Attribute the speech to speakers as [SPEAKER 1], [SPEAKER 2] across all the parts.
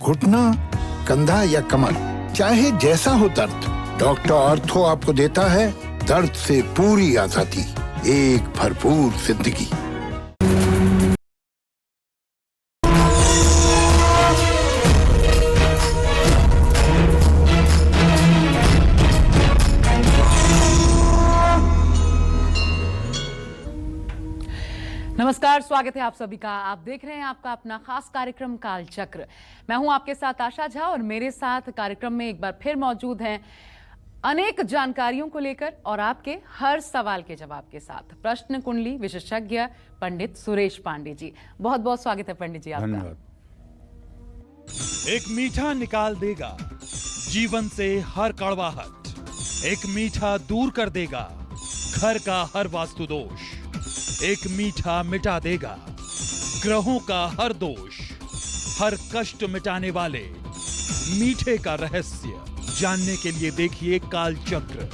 [SPEAKER 1] घुटना, कंधा या कमर, चाहे जैसा हो दर्द, डॉक्टर ऑर्थो आपको देता है दर्द से पूरी आजादी, एक भरपूर जिंदगी।
[SPEAKER 2] नमस्कार, स्वागत है आप सभी का। आप देख रहे हैं आपका अपना खास कार्यक्रम कालचक्र। मैं हूं आपके साथ आशा झा और मेरे साथ कार्यक्रम में एक बार फिर मौजूद हैं अनेक जानकारियों को लेकर और आपके हर सवाल के जवाब के साथ प्रश्न कुंडली विशेषज्ञ पंडित सुरेश पांडे जी। बहुत बहुत स्वागत है पंडित जी आपका।
[SPEAKER 3] धन्यवाद। एक मीठा निकाल देगा जीवन से हर कड़वाहट, एक मीठा दूर कर देगा घर का हर वास्तु दोष, एक मीठा मिटा देगा ग्रहों का हर दोष, हर कष्ट मिटाने वाले मीठे का रहस्य जानने के लिए देखिए कालचक्र।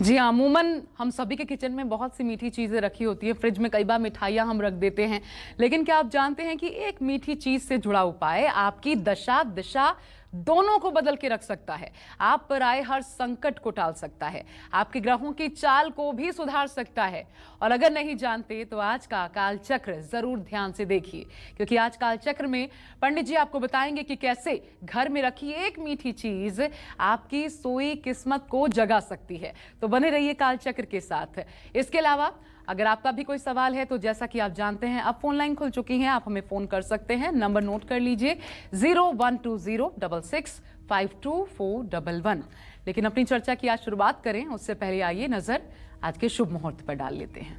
[SPEAKER 2] जी हाँ, अमूमन हम सभी के किचन में बहुत सी मीठी चीजें रखी होती है। फ्रिज में कई बार मिठाइयाँ हम रख देते हैं, लेकिन क्या आप जानते हैं कि एक मीठी चीज से जुड़ा उपाय आपकी दशा दिशा दोनों को बदल के रख सकता है, आप पर आए हर संकट को टाल सकता है, आपके ग्रहों की चाल को भी सुधार सकता है। और अगर नहीं जानते तो आज का कालचक्र जरूर ध्यान से देखिए, क्योंकि आज कालचक्र में पंडित जी आपको बताएंगे कि कैसे घर में रखी एक मीठी चीज आपकी सोई किस्मत को जगा सकती है। तो बने रहिए कालचक्र के साथ। इसके अलावा अगर आपका भी कोई सवाल है तो जैसा कि आप जानते हैं अब फोन लाइन खुल चुकी है, आप हमें फोन कर सकते हैं। नंबर नोट कर लीजिए 0120665241। लेकिन अपनी चर्चा की आज शुरुआत करें उससे पहले आइए नजर आज के शुभ मुहूर्त पर डाल लेते हैं।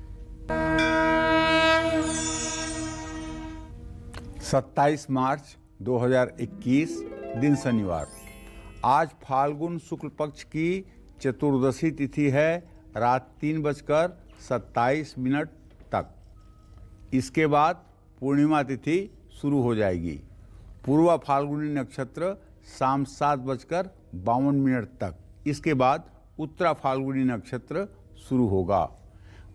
[SPEAKER 4] 27 मार्च 2021 दिन शनिवार। आज फाल्गुन शुक्ल पक्ष की चतुर्दशी तिथि है, रात 3:27 तक। इसके बाद पूर्णिमा तिथि शुरू हो जाएगी। पूर्वा फाल्गुनी नक्षत्र शाम 7:52 तक। इसके बाद उत्तरा फाल्गुनी नक्षत्र शुरू होगा।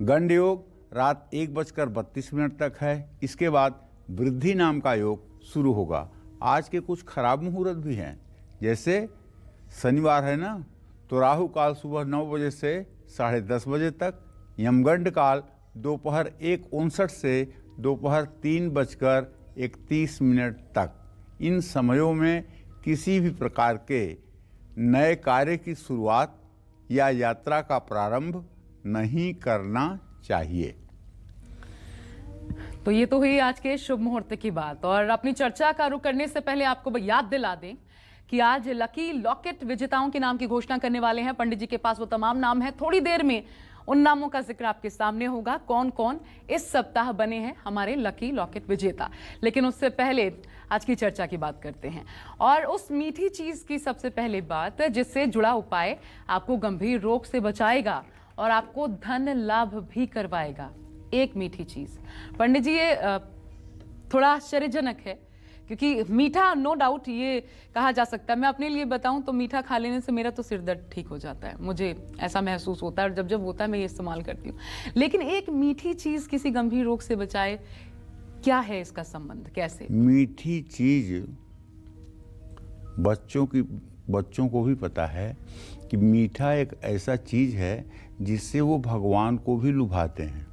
[SPEAKER 4] गंड योग रात 1:32 तक है। इसके बाद वृद्धि नाम का योग शुरू होगा। आज के कुछ खराब मुहूर्त भी हैं, जैसे शनिवार है ना, तो राहु काल सुबह 9 बजे से 10:30 बजे तक, यमगंड काल दोपहर 1:59 से दोपहर 3:31 तक। इन समयों में किसी भी प्रकार के नए कार्य की शुरुआत या यात्रा का प्रारंभ नहीं करना चाहिए।
[SPEAKER 2] तो ये तो हुई आज के शुभ मुहूर्त की बात। और अपनी चर्चा का रुख करने से पहले आपको याद दिला दें कि आज लकी लॉकेट विजेताओं के नाम की घोषणा करने वाले हैं। पंडित जी के पास वो तमाम नाम है, थोड़ी देर में उन नामों का जिक्र आपके सामने होगा, कौन कौन इस सप्ताह बने हैं हमारे लकी लॉकेट विजेता। लेकिन उससे पहले आज की चर्चा की बात करते हैं और उस मीठी चीज की सबसे पहले बात जिससे जुड़ा उपाय आपको गंभीर रोग से बचाएगा और आपको धन लाभ भी करवाएगा। एक मीठी चीज पंडित जी, ये थोड़ा आश्चर्यजनक है क्योंकि मीठा नो डाउट ये कहा जा सकता है। मैं अपने लिए बताऊं तो मीठा खा लेने से मेरा तो सिर दर्द ठीक हो जाता है, मुझे ऐसा महसूस होता है और जब जब होता है मैं ये इस्तेमाल करती हूँ। लेकिन एक मीठी चीज किसी गंभीर रोग से बचाए, क्या है इसका संबंध, कैसे?
[SPEAKER 4] मीठी चीज बच्चों को भी पता है कि मीठा एक ऐसा चीज है जिससे वो भगवान को भी लुभाते हैं।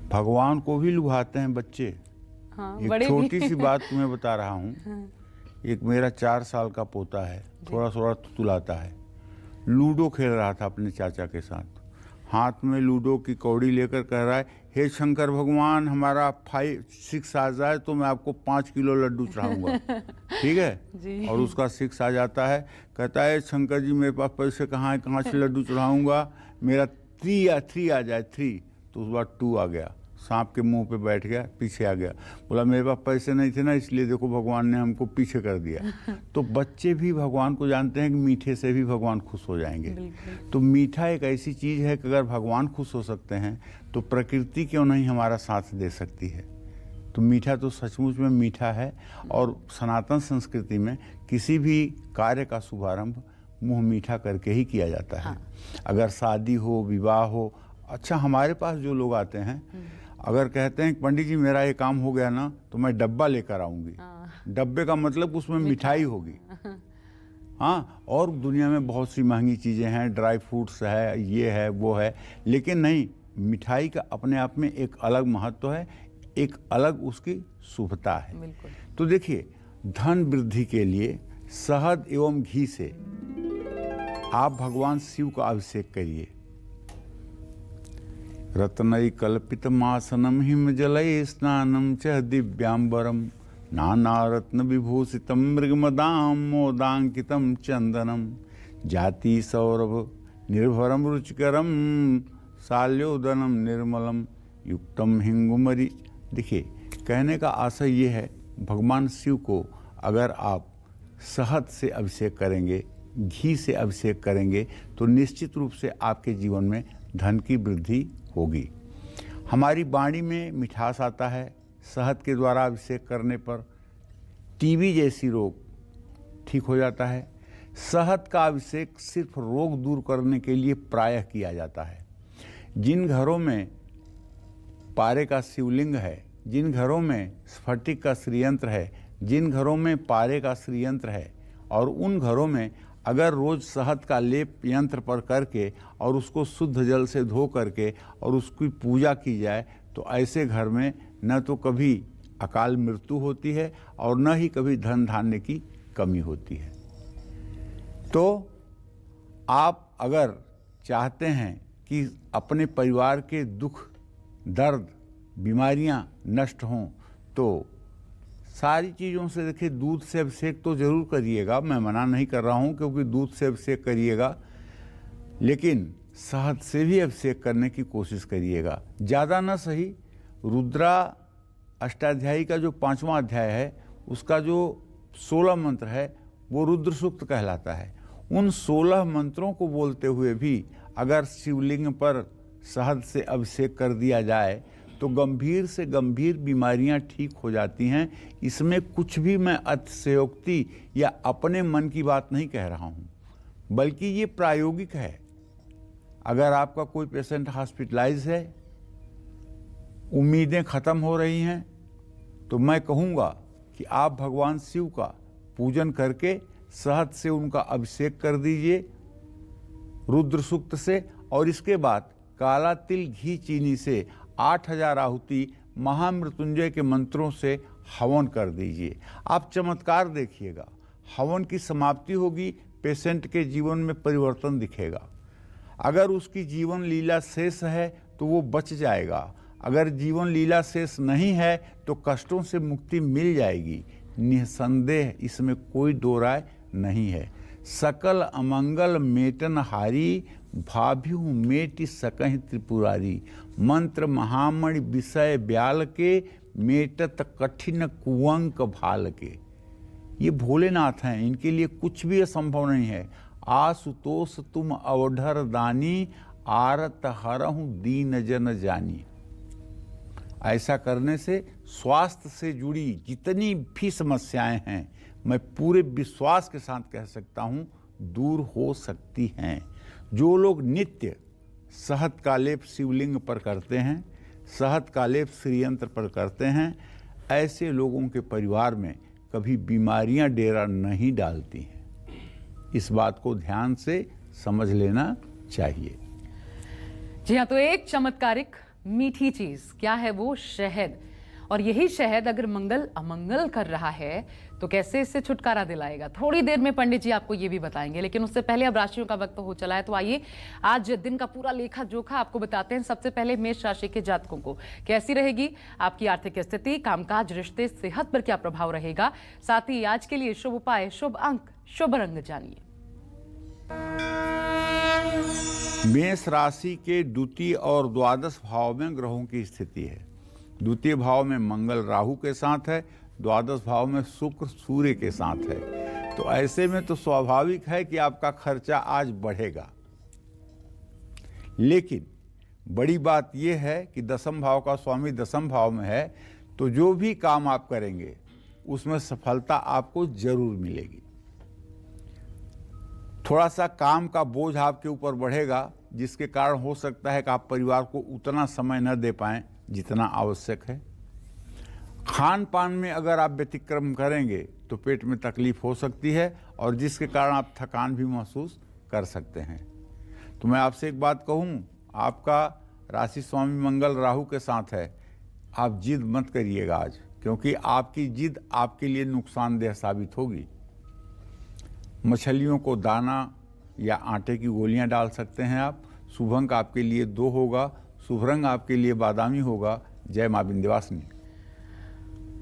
[SPEAKER 4] भगवान को भी लुभाते हैं बच्चे। एक छोटी सी बात तुम्हें बता रहा हूँ। एक मेरा 4 साल का पोता है, थोड़ा थोड़ा तुलाता है। लूडो खेल रहा था अपने चाचा के साथ, हाथ में लूडो की कौड़ी लेकर कह रहा है, हे शंकर भगवान, हमारा 6 आ जाए तो मैं आपको 5 किलो लड्डू चढ़ाऊंगा। ठीक है जी। और उसका 6 आ जाता है, कहता है शंकर जी मेरे पास पैसे कहाँ है, कहाँ से लड्डू चढ़ाऊंगा, मेरा 3 आ जाए 3, तो उस बार 2 आ गया। सांप के मुंह पे बैठ गया, पीछे आ गया, बोला मेरे पास पैसे नहीं थे ना, इसलिए देखो भगवान ने हमको पीछे कर दिया। तो बच्चे भी भगवान को जानते हैं कि मीठे से भी भगवान खुश हो जाएंगे। तो मीठा एक ऐसी चीज़ है कि अगर भगवान खुश हो सकते हैं तो प्रकृति क्यों नहीं हमारा साथ दे सकती है। तो मीठा तो सचमुच में मीठा है। और सनातन संस्कृति में किसी भी कार्य का शुभारंभ मुँह मीठा करके ही किया जाता है। अगर शादी हो, विवाह हो, अच्छा हमारे पास जो लोग आते हैं, अगर कहते हैं कि पंडित जी मेरा ये काम हो गया ना तो मैं डब्बा लेकर आऊंगी, डब्बे का मतलब उसमें मिठाई होगी। हाँ, और दुनिया में बहुत सी महंगी चीज़ें हैं, ड्राई फ्रूट्स है, ये है वो है, लेकिन नहीं, मिठाई का अपने आप में एक अलग महत्व है, एक अलग उसकी शुभता है। तो देखिए, धन वृद्धि के लिए शहद एवं घी से आप भगवान शिव का अभिषेक करिए। रत्नई कल्पित मासनम हिम जलय स्नानम च दिव्यांबरम नाना रत्न विभूषितम मृगमदाम मोदांकितम चंदनम जाति सौरभ निर्भरम रुचिकरम साल्योदनम निर्मलम युक्तम हिंगुमरी। देखिए, कहने का आशय ये है, भगवान शिव को अगर आप शहद से अभिषेक करेंगे, घी से अभिषेक करेंगे, तो निश्चित रूप से आपके जीवन में धन की वृद्धि होगी। हमारी वाणी में मिठास आता है। शहद के द्वारा अभिषेक करने पर टीबी जैसी रोग ठीक हो जाता है। शहद का अभिषेक सिर्फ रोग दूर करने के लिए प्रायः किया जाता है। जिन घरों में पारे का शिवलिंग है, जिन घरों में स्फटिक का श्रीयंत्र है, जिन घरों में पारे का श्रीयंत्र है, और उन घरों में अगर रोज शहद का लेप यंत्र पर करके और उसको शुद्ध जल से धो करके और उसकी पूजा की जाए, तो ऐसे घर में न तो कभी अकाल मृत्यु होती है और न ही कभी धन धान्य की कमी होती है। तो आप अगर चाहते हैं कि अपने परिवार के दुख, दर्द, बीमारियां नष्ट हों, तो सारी चीज़ों से देखिए, दूध से अभिषेक तो ज़रूर करिएगा, मैं मना नहीं कर रहा हूँ, क्योंकि दूध से अभिषेक करिएगा, लेकिन शहद से भी अभिषेक करने की कोशिश करिएगा। ज़्यादा न सही, रुद्रा अष्टाध्यायी का जो 5वां अध्याय है, उसका जो 16 मंत्र है, वो रुद्र सूक्त कहलाता है। उन 16 मंत्रों को बोलते हुए भी अगर शिवलिंग पर शहद से अभिषेक कर दिया जाए तो गंभीर से गंभीर बीमारियां ठीक हो जाती हैं। इसमें कुछ भी मैं अतिशयोक्ति या अपने मन की बात नहीं कह रहा हूं, बल्कि ये प्रायोगिक है। अगर आपका कोई पेशेंट हॉस्पिटलाइज है, उम्मीदें खत्म हो रही हैं, तो मैं कहूँगा कि आप भगवान शिव का पूजन करके शहद से उनका अभिषेक कर दीजिए रुद्र सूक्त से, और इसके बाद काला तिल, घी, चीनी से 8000 आहुति महामृत्युंजय के मंत्रों से हवन कर दीजिए। आप चमत्कार देखिएगा। हवन की समाप्ति होगी, पेशेंट के जीवन में परिवर्तन दिखेगा। अगर उसकी जीवन लीला शेष है तो वो बच जाएगा, अगर जीवन लीला शेष नहीं है तो कष्टों से मुक्ति मिल जाएगी। निसंदेह इसमें कोई दो राय नहीं है। सकल अमंगल मेटन हारी, भाभ्यु मेटि सकहि त्रिपुरारी। मंत्र महामणि विषय ब्याल के, मेटत कठिन कुअंक भाल के। ये भोलेनाथ हैं, इनके लिए कुछ भी असंभव नहीं है। आशुतोष तुम अवधर दानी, आरत हरहु दीन जन जानी। ऐसा करने से स्वास्थ्य से जुड़ी जितनी भी समस्याएं हैं, मैं पूरे विश्वास के साथ कह सकता हूं, दूर हो सकती हैं। जो लोग नित्य शहद का लेप शिवलिंग पर करते हैं, शहद का लेप श्रीयंत्र पर करते हैं, ऐसे लोगों के परिवार में कभी बीमारियां डेरा नहीं डालती हैं। इस बात को ध्यान से समझ लेना चाहिए।
[SPEAKER 2] जी हाँ, तो एक चमत्कारिक मीठी चीज क्या है वो? शहद। और यही शहद अगर मंगल अमंगल कर रहा है तो कैसे इससे छुटकारा दिलाएगा, थोड़ी देर में पंडित जी आपको ये भी बताएंगे। लेकिन उससे पहले अब राशियों का वक्त हो चला है, तो आइए आज दिन का पूरा लेखा जोखा आपको बताते हैं। सबसे पहले मेष राशि के जातकों को कैसी रहेगी आपकी आर्थिक स्थिति, कामकाज, रिश्ते, सेहत पर क्या प्रभाव रहेगा, साथ ही आज के लिए शुभ उपाय, शुभ अंक, शुभ रंग जानिए।
[SPEAKER 4] मेष राशि के द्वितीय और द्वादश भाव में ग्रहों की स्थिति है। द्वितीय भाव में मंगल राहु के साथ है, द्वादश भाव में शुक्र सूर्य के साथ है। तो ऐसे में तो स्वाभाविक है कि आपका खर्चा आज बढ़ेगा। लेकिन बड़ी बात यह है कि दसम भाव का स्वामी दसम भाव में है, तो जो भी काम आप करेंगे उसमें सफलता आपको जरूर मिलेगी। थोड़ा सा काम का बोझ आपके ऊपर बढ़ेगा, जिसके कारण हो सकता है कि आप परिवार को उतना समय न दे पाएं जितना आवश्यक है। खान पान में अगर आप व्यतिक्रम करेंगे तो पेट में तकलीफ हो सकती है और जिसके कारण आप थकान भी महसूस कर सकते हैं। तो मैं आपसे एक बात कहूँ, आपका राशि स्वामी मंगल राहु के साथ है। आप जिद मत करिएगा आज, क्योंकि आपकी जिद आपके लिए नुकसानदेह साबित होगी। मछलियों को दाना या आटे की गोलियां डाल सकते हैं आप। शुभ अंक आपके लिए 2 होगा। शुभ रंग आपके लिए बादामी होगा। जय मां विंध्यवासिनी।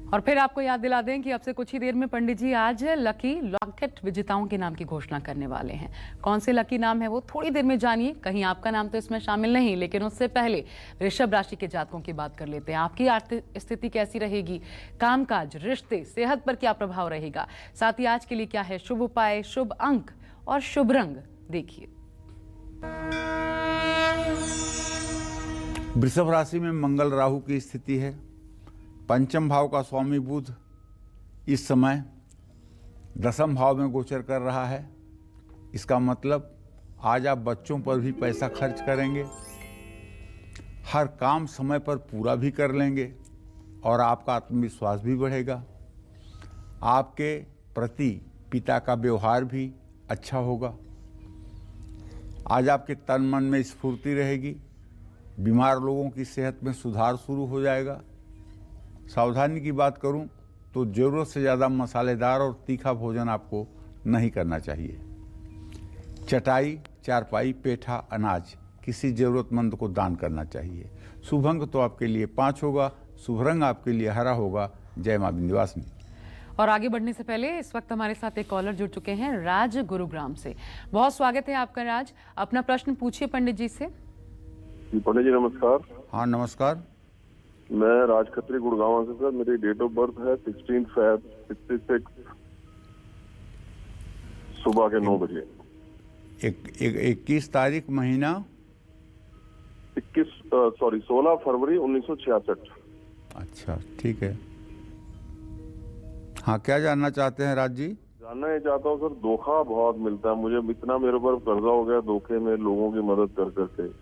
[SPEAKER 2] और फिर आपको याद दिला दें कि अब से कुछ ही देर में पंडित जी आज लकी लॉकेट विजेताओं के नाम की घोषणा करने वाले हैं। कौन से लकी नाम है वो थोड़ी देर में जानिए। कहीं आपका नाम तो इसमें शामिल नहीं, लेकिन उससे पहले वृषभ राशि के जातकों की बात कर लेते हैं। आपकी आर्थिक स्थिति कैसी रहेगी, कामकाज, रिश्ते, सेहत पर क्या प्रभाव रहेगा, साथ ही आज के लिए क्या है शुभ उपाय, शुभ अंक और शुभ रंग, देखिए।
[SPEAKER 4] वृषभ राशि में मंगल राहु की स्थिति है। पंचम भाव का स्वामी बुध इस समय दसम भाव में गोचर कर रहा है। इसका मतलब आज आप बच्चों पर भी पैसा खर्च करेंगे, हर काम समय पर पूरा भी कर लेंगे और आपका आत्मविश्वास भी बढ़ेगा। आपके प्रति पिता का व्यवहार भी अच्छा होगा। आज आपके तन मन में स्फूर्ति रहेगी। बीमार लोगों की सेहत में सुधार शुरू हो जाएगा। सावधानी की बात करूं तो ज़रूरत से ज़्यादा मसालेदार और तीखा भोजन आपको नहीं करना चाहिए। चटाई, चारपाई, पेठा, अनाज किसी ज़रूरतमंद को दान करना चाहिए। शुभ अंक तो आपके लिए 5 होगा। शुभ रंग आपके लिए हरा होगा। जय मां विंध्यवासिनी।
[SPEAKER 2] और आगे बढ़ने से पहले इस वक्त हमारे साथ एक कॉलर जुड़ चुके हैं, राज गुरुग्राम से। बहुत स्वागत है आपका राज। अपना प्रश्न पूछिए पंडित जी से।
[SPEAKER 5] पंडित जी नमस्कार।
[SPEAKER 4] हाँ नमस्कार।
[SPEAKER 5] मैं राज खत्री गुड़गांव से सर। मेरी डेट ऑफ बर्थ है 16 Feb 66 सुबह के 9 बजे।
[SPEAKER 4] 21 तारीख महीना
[SPEAKER 5] 16 फरवरी 1966।
[SPEAKER 4] अच्छा ठीक है। हाँ क्या जानना चाहते हैं राज जी?
[SPEAKER 5] जानना ये चाहता हूँ सर, धोखा बहुत मिलता है मुझे। इतना मेरे ऊपर कर्जा हो गया धोखे में, लोगों की मदद कर करके।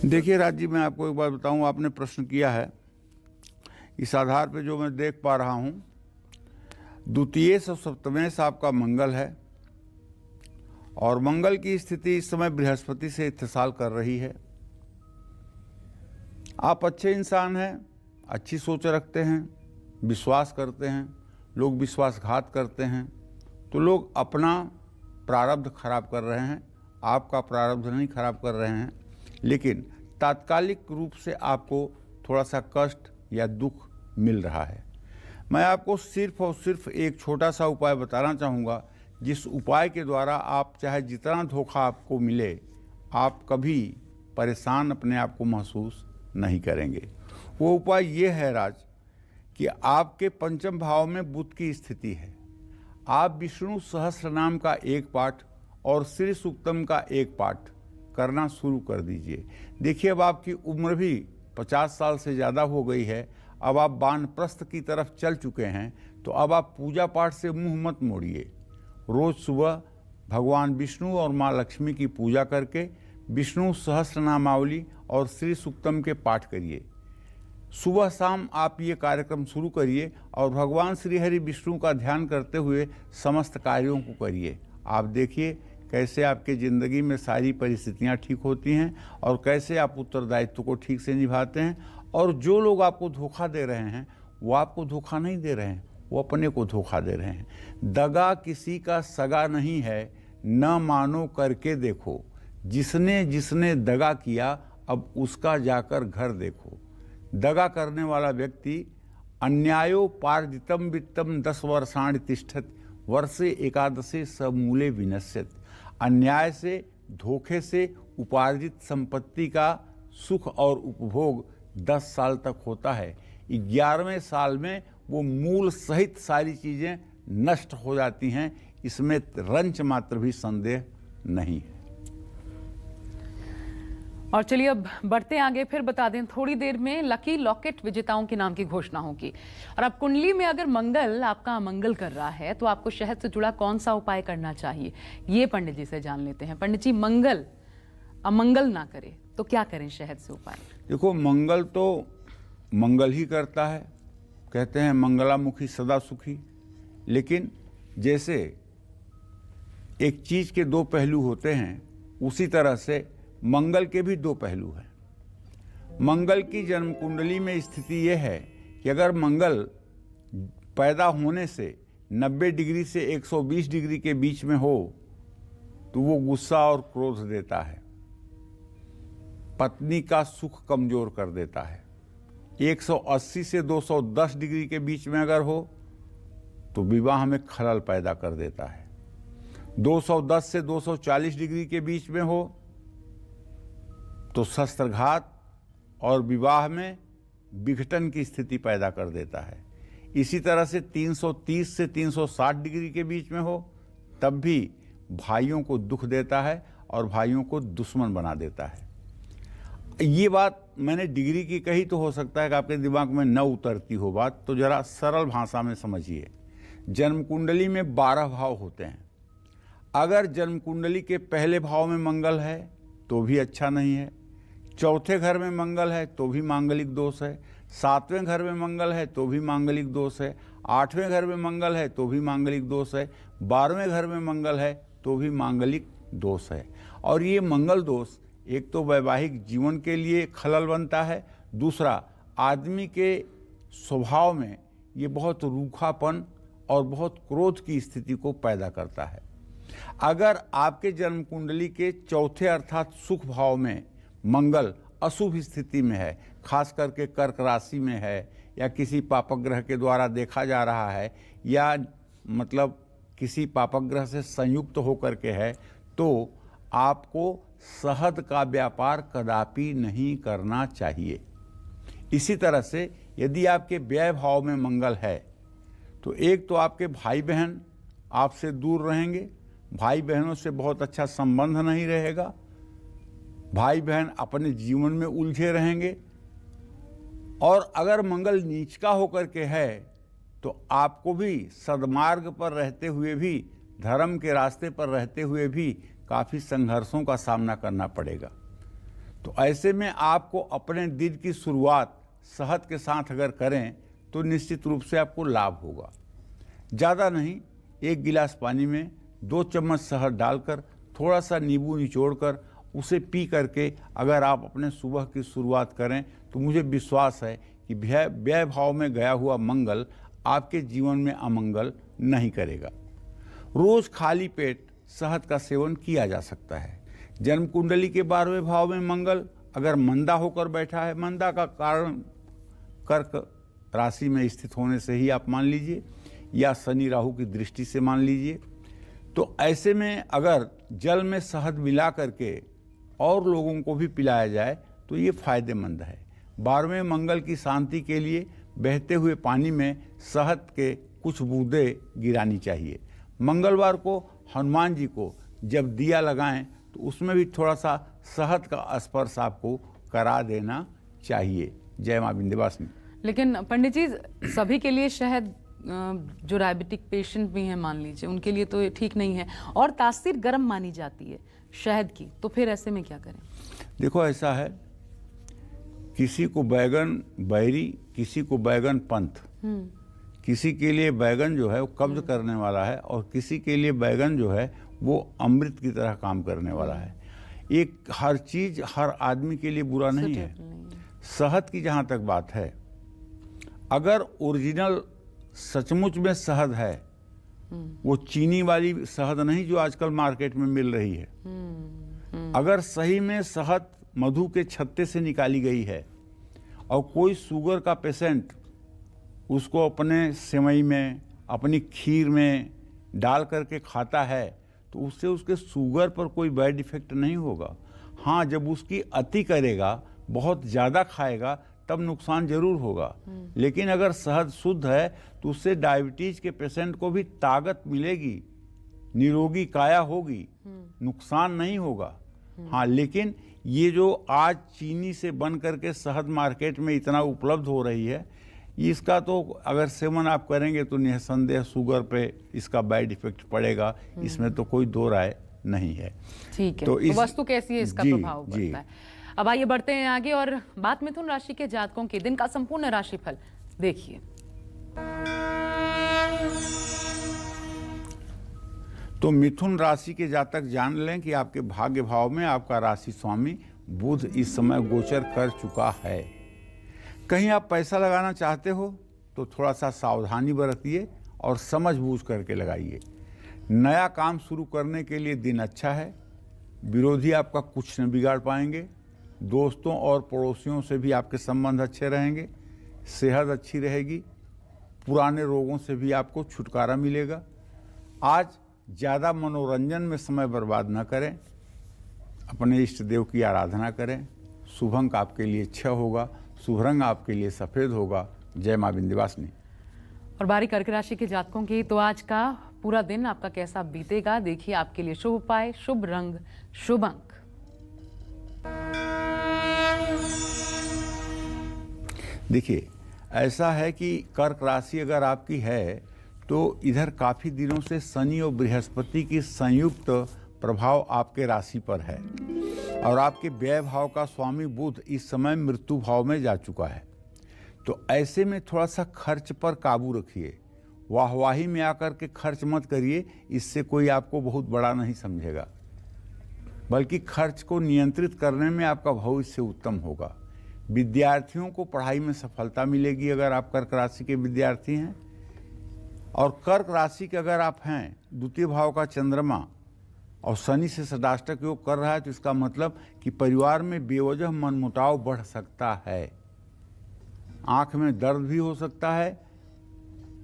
[SPEAKER 4] देखिए राज जी, मैं आपको एक बात बताऊं, आपने प्रश्न किया है, इस आधार पे जो मैं देख पा रहा हूं, द्वितीय सप्तमेश आपका मंगल है और मंगल की स्थिति इस समय बृहस्पति से इत्तेसाल कर रही है। आप अच्छे इंसान हैं, अच्छी सोच रखते हैं, विश्वास करते हैं। लोग विश्वासघात करते हैं तो लोग अपना प्रारब्ध खराब कर रहे हैं, आपका प्रारब्ध नहीं खराब कर रहे हैं। लेकिन तात्कालिक रूप से आपको थोड़ा सा कष्ट या दुख मिल रहा है। मैं आपको सिर्फ और सिर्फ एक छोटा सा उपाय बताना चाहूँगा, जिस उपाय के द्वारा आप चाहे जितना धोखा आपको मिले, आप कभी परेशान अपने आप को महसूस नहीं करेंगे। वो उपाय ये है राज कि आपके पंचम भाव में बुध की स्थिति है। आप विष्णु सहस्त्र नाम का एक पाठ और श्री सूक्तम का एक पाठ करना शुरू कर दीजिए। देखिए अब आपकी उम्र भी 50 साल से ज़्यादा हो गई है। अब आप वानप्रस्थ की तरफ चल चुके हैं, तो अब आप पूजा पाठ से मुंह मत मोड़िए। रोज़ सुबह भगवान विष्णु और माँ लक्ष्मी की पूजा करके विष्णु सहस्त्र नामावली और श्री सूक्तम के पाठ करिए। सुबह शाम आप ये कार्यक्रम शुरू करिए और भगवान श्री हरि विष्णु का ध्यान करते हुए समस्त कार्यों को करिए। आप देखिए कैसे आपके ज़िंदगी में सारी परिस्थितियां ठीक होती हैं और कैसे आप उत्तरदायित्व को ठीक से निभाते हैं। और जो लोग आपको धोखा दे रहे हैं वो आपको धोखा नहीं दे रहे हैं, वो अपने को धोखा दे रहे हैं। दगा किसी का सगा नहीं है, न मानो करके देखो। जिसने जिसने दगा किया अब उसका जाकर घर देखो। दगा करने वाला व्यक्ति अन्यायोपार्जितम वित्तम 10 वर्षाणि तिष्ठति वर्षे एकादशे समूले विनश्यत। अन्याय से, धोखे से उपार्जित संपत्ति का सुख और उपभोग 10 साल तक होता है। 11वें साल में वो मूल सहित सारी चीज़ें नष्ट हो जाती हैं। इसमें रंच मात्र भी संदेह नहीं है।
[SPEAKER 2] और चलिए अब बढ़ते आगे, फिर बता दें थोड़ी देर में लकी लॉकेट विजेताओं के नाम की घोषणा होगी। और अब कुंडली में अगर मंगल आपका अमंगल कर रहा है तो आपको शहद से जुड़ा कौन सा उपाय करना चाहिए, ये पंडित जी से जान लेते हैं। पंडित जी, मंगल अमंगल ना करे तो क्या करें शहद से उपाय?
[SPEAKER 4] देखो, मंगल तो मंगल ही करता है, कहते हैं मंगलामुखी सदा सुखी। लेकिन जैसे एक चीज के दो पहलू होते हैं, उसी तरह से मंगल के भी दो पहलू हैं। मंगल की जन्म कुंडली में स्थिति यह है कि अगर मंगल पैदा होने से 90 डिग्री से 120 डिग्री के बीच में हो तो वो गुस्सा और क्रोध देता है, पत्नी का सुख कमजोर कर देता है। 180 से 210 डिग्री के बीच में अगर हो तो विवाह में खलल पैदा कर देता है। 210 से 240 डिग्री के बीच में हो तो शस्त्रघात और विवाह में विघटन की स्थिति पैदा कर देता है। इसी तरह से 330 से 360 डिग्री के बीच में हो तब भी भाइयों को दुख देता है और भाइयों को दुश्मन बना देता है। ये बात मैंने डिग्री की कही तो हो सकता है कि आपके दिमाग में न उतरती हो बात, तो जरा सरल भाषा में समझिए। जन्म कुंडली में 12 भाव होते हैं। अगर जन्म कुंडली के पहले भाव में मंगल है तो भी अच्छा नहीं है, चौथे घर में मंगल है तो भी मांगलिक दोष है, 7वें घर में मंगल है तो भी मांगलिक दोष है, 8वें घर में मंगल है तो भी मांगलिक दोष है, 12वें घर में मंगल है तो भी मांगलिक दोष है। और ये मंगल दोष एक तो वैवाहिक जीवन के लिए खलल बनता है, दूसरा आदमी के स्वभाव में ये बहुत रूखापन और बहुत क्रोध की स्थिति को पैदा करता है। अगर आपके जन्म कुंडली के चौथे अर्थात सुख भाव में मंगल अशुभ स्थिति में है, खास करके कर्क राशि में है, या किसी पापग्रह के द्वारा देखा जा रहा है, या मतलब किसी पापग्रह से संयुक्त होकर के है, तो आपको शहद का व्यापार कदापि नहीं करना चाहिए। इसी तरह से यदि आपके व्यय भाव में मंगल है तो एक तो आपके भाई बहन आपसे दूर रहेंगे, भाई बहनों से बहुत अच्छा संबंध नहीं रहेगा, भाई बहन अपने जीवन में उलझे रहेंगे। और अगर मंगल नीच का होकर के है तो आपको भी सद्मार्ग पर रहते हुए भी, धर्म के रास्ते पर रहते हुए भी काफ़ी संघर्षों का सामना करना पड़ेगा। तो ऐसे में आपको अपने दिन की शुरुआत शहद के साथ अगर करें तो निश्चित रूप से आपको लाभ होगा। ज़्यादा नहीं, 1 गिलास पानी में 2 चम्मच शहद डालकर थोड़ा सा नींबू निचोड़कर उसे पी करके अगर आप अपने सुबह की शुरुआत करें तो मुझे विश्वास है कि व्यय भाव में गया हुआ मंगल आपके जीवन में अमंगल नहीं करेगा। रोज़ खाली पेट शहद का सेवन किया जा सकता है। जन्म कुंडली के 12वें भाव में मंगल अगर मंदा होकर बैठा है, मंदा का कारण कर्क राशि में स्थित होने से ही आप मान लीजिए, या शनि राहु की दृष्टि से मान लीजिए, तो ऐसे में अगर जल में शहद मिला करके और लोगों को भी पिलाया जाए तो ये फायदेमंद है। 12वें मंगल की शांति के लिए बहते हुए पानी में शहद के कुछ बूंदे गिरानी चाहिए। मंगलवार को हनुमान जी को जब दिया लगाएं तो उसमें भी थोड़ा सा शहद का स्पर्श आपको करा देना चाहिए। जय मां विंध्यवासिनी।
[SPEAKER 2] लेकिन पंडित जी, सभी के लिए शहद, जो डायबिटिक पेशेंट भी हैं मान लीजिए, उनके लिए तो ये ठीक नहीं है, और तासीर गर्म मानी जाती है शहद की, तो फिर ऐसे में क्या करें?
[SPEAKER 4] देखो, ऐसा है, किसी को बैगन बैरी, किसी को बैगन पंथ। किसी के लिए बैगन जो है वो कब्ज करने वाला है, और किसी के लिए बैगन जो है वो अमृत की तरह काम करने वाला है। एक हर चीज हर आदमी के लिए बुरा नहीं है। शहद की जहाँ तक बात है, अगर ओरिजिनल सचमुच में शहद है, वो चीनी वाली शहद नहीं जो आजकल मार्केट में मिल रही है, अगर सही में शहद मधु के छत्ते से निकाली गई है और कोई शुगर का पेशेंट उसको अपने सेवई में, अपनी खीर में डाल करके खाता है तो उससे उसके शुगर पर कोई बैड इफेक्ट नहीं होगा। हाँ, जब उसकी अति करेगा, बहुत ज़्यादा खाएगा, तब नुकसान जरूर होगा। लेकिन अगर शहद शुद्ध है तो उससे डायबिटीज के पेशेंट को भी ताकत मिलेगी, निरोगी काया होगी, नुकसान नहीं होगा। हाँ, लेकिन ये जो आज चीनी से बन करके शहद मार्केट में इतना उपलब्ध हो रही है, इसका तो अगर सेवन आप करेंगे तो निसंदेह शुगर पे इसका बैड इफेक्ट पड़ेगा, इसमें तो कोई दो राय नहीं है।
[SPEAKER 2] ठीक है,
[SPEAKER 4] तो
[SPEAKER 2] वस्तु कैसी है इसका प्रभाव पड़ता है। अब आइए बढ़ते हैं आगे और बात मिथुन राशि के जातकों के दिन का संपूर्ण राशिफल देखिए।
[SPEAKER 4] तो मिथुन राशि के जातक जान लें कि आपके भाग्य भाव में आपका राशि स्वामी बुध इस समय गोचर कर चुका है। कहीं आप पैसा लगाना चाहते हो तो थोड़ा सा सावधानी बरतिए और समझ बूझ करके लगाइए। नया काम शुरू करने के लिए दिन अच्छा है। विरोधी आपका कुछ न बिगाड़ पाएंगे। दोस्तों और पड़ोसियों से भी आपके संबंध अच्छे रहेंगे। सेहत अच्छी रहेगी। पुराने रोगों से भी आपको छुटकारा मिलेगा। आज ज़्यादा मनोरंजन में समय बर्बाद न करें। अपने इष्ट देव की आराधना करें। शुभ अंक आपके लिए 6 होगा। शुभ रंग आपके लिए सफ़ेद होगा। जय मां विंध्यवासिनी।
[SPEAKER 2] और बारी कर्क राशि के जातकों की तो आज का पूरा दिन आपका कैसा बीतेगा देखिए। आपके लिए शुभ उपाय, शुभ रंग, शुभ अंक।
[SPEAKER 4] देखिए, ऐसा है कि कर्क राशि अगर आपकी है तो इधर काफ़ी दिनों से शनि और बृहस्पति की संयुक्त प्रभाव आपके राशि पर है और आपके व्यय भाव का स्वामी बुध इस समय मृत्यु भाव में जा चुका है। तो ऐसे में थोड़ा सा खर्च पर काबू रखिए। वाहवाही में आकर के खर्च मत करिए, इससे कोई आपको बहुत बड़ा नहीं समझेगा, बल्कि खर्च को नियंत्रित करने में आपका भविष्य उत्तम होगा। विद्यार्थियों को पढ़ाई में सफलता मिलेगी अगर आप कर्क राशि के विद्यार्थी हैं। और कर्क राशि के अगर आप हैं, द्वितीय भाव का चंद्रमा और शनि से षडाष्टक योग कर रहा है, तो इसका मतलब कि परिवार में बेवजह मनमुटाव बढ़ सकता है। आँख में दर्द भी हो सकता है,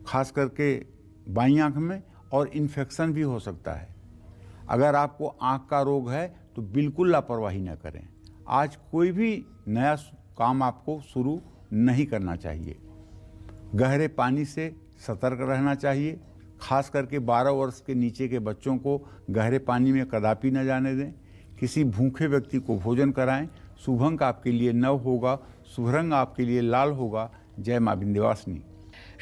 [SPEAKER 4] खास करके बाईं आँख में, और इन्फेक्शन भी हो सकता है। अगर आपको आँख का रोग है तो बिल्कुल लापरवाही न करें। आज कोई भी नया काम आपको शुरू नहीं करना चाहिए। गहरे पानी से सतर्क रहना चाहिए। खास करके 12 वर्ष के नीचे के बच्चों को गहरे पानी में कदापि न जाने दें। किसी भूखे व्यक्ति को भोजन कराएं। शुभ अंक आपके लिए 9 होगा। शुभ रंग आपके लिए लाल होगा। जय मां विंध्यवासिनी।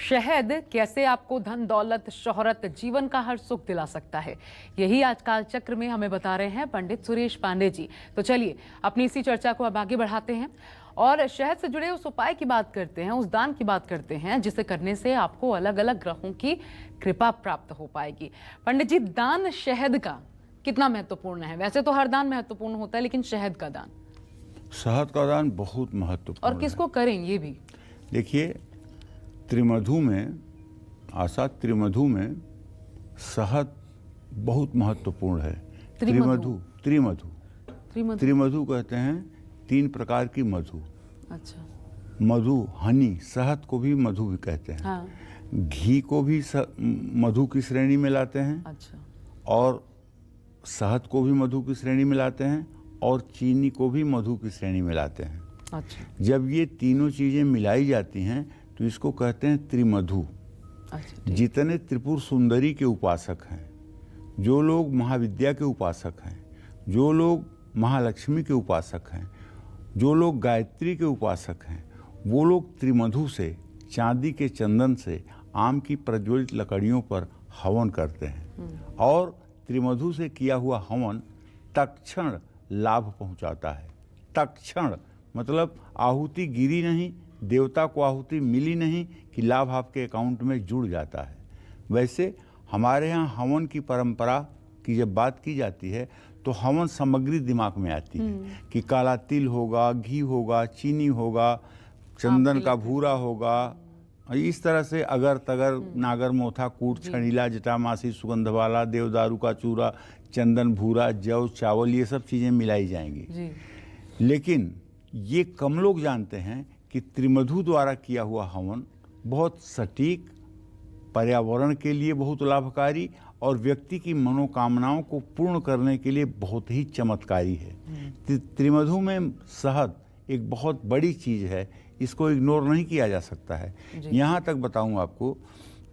[SPEAKER 2] शहद कैसे आपको धन दौलत शोहरत जीवन का हर सुख दिला सकता है, यही आज काल चक्र में हमें बता रहे हैं पंडित सुरेश पांडे जी। तो चलिए अपनी इसी चर्चा को अब आगे बढ़ाते हैं और शहद से जुड़े उस उपाय की बात करते हैं, उस दान की बात करते हैं जिसे करने से आपको अलग अलग ग्रहों की कृपा प्राप्त हो पाएगी। पंडित जी, दान शहद का कितना महत्वपूर्ण है? वैसे तो हर दान महत्वपूर्ण होता है, लेकिन शहद का दान?
[SPEAKER 4] शहद का दान बहुत महत्वपूर्ण
[SPEAKER 2] और किसको करें ये भी?
[SPEAKER 4] देखिए, त्रिमधु में शहद बहुत महत्वपूर्ण है। त्रिमधु कहते हैं 3 प्रकार की मधु।
[SPEAKER 2] अच्छा।
[SPEAKER 4] मधु, हनी, शहद को भी मधु भी कहते हैं।
[SPEAKER 2] हाँ।
[SPEAKER 4] घी को भी मधु की श्रेणी में लाते हैं।
[SPEAKER 2] अच्छा।
[SPEAKER 4] और शहद को भी मधु की श्रेणी में लाते हैं और चीनी को भी मधु की श्रेणी में लाते हैं।
[SPEAKER 2] अच्छा।
[SPEAKER 4] जब ये तीनों चीजें मिलाई जाती हैं तो इसको कहते हैं त्रिमधु।
[SPEAKER 2] अच्छा।
[SPEAKER 4] जितने त्रिपुर सुंदरी के उपासक हैं, जो लोग महाविद्या के उपासक हैं, जो लोग महालक्ष्मी के उपासक हैं, जो लोग गायत्री के उपासक हैं, वो लोग त्रिमधु से, चांदी के चंदन से, आम की प्रज्वलित लकड़ियों पर हवन करते हैं। और त्रिमधु से किया हुआ हवन तत्क्षण लाभ पहुंचाता है। तत्क्षण मतलब आहुति गिरी नहीं, देवता को आहुति मिली नहीं कि लाभ आपके अकाउंट में जुड़ जाता है। वैसे हमारे यहाँ हवन की परंपरा की जब बात की जाती है तो हवन सामग्री दिमाग में आती है कि काला तिल होगा, घी होगा, चीनी होगा, चंदन का भूरा होगा। इस तरह से अगर तगर, नागर मोथा, कूट, छणीला, जटामासी, सुगंधवाला, देवदारू का चूरा, चंदन भूरा, जौ, चावल, ये सब चीज़ें मिलाई जाएंगी। लेकिन ये कम लोग जानते हैं कि त्रिमधु द्वारा किया हुआ हवन बहुत सटीक, पर्यावरण के लिए बहुत लाभकारी और व्यक्ति की मनोकामनाओं को पूर्ण करने के लिए बहुत ही चमत्कारी है। त्रिमधु में शहद एक बहुत बड़ी चीज़ है, इसको इग्नोर नहीं किया जा सकता है। यहाँ तक बताऊँ आपको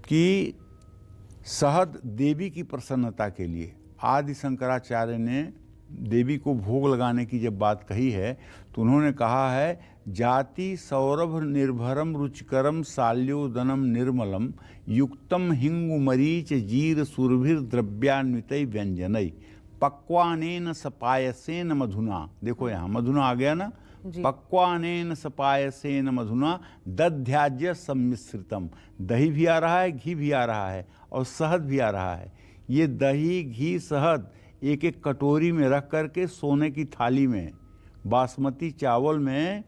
[SPEAKER 4] कि शहद देवी की प्रसन्नता के लिए आदि शंकराचार्य ने देवी को भोग लगाने की जब बात कही है तो उन्होंने कहा है, जाति सौरभ निर्भरम रुचिकरम साल्योदनम निर्मलम युक्तम हिंगु मरीच जीर सुरभिर द्रव्यान्वित व्यंजनई पक्वानेन सपायसेन मधुना, देखो यहाँ मधुना आ गया ना, पक्वानेन सपायसेन मधुना दध्याज्य सम्मिश्रितम, दही भी आ रहा है, घी भी आ रहा है और शहद भी आ रहा है। ये दही, घी, शहद एक एक कटोरी में रख करके सोने की थाली में बासमती चावल में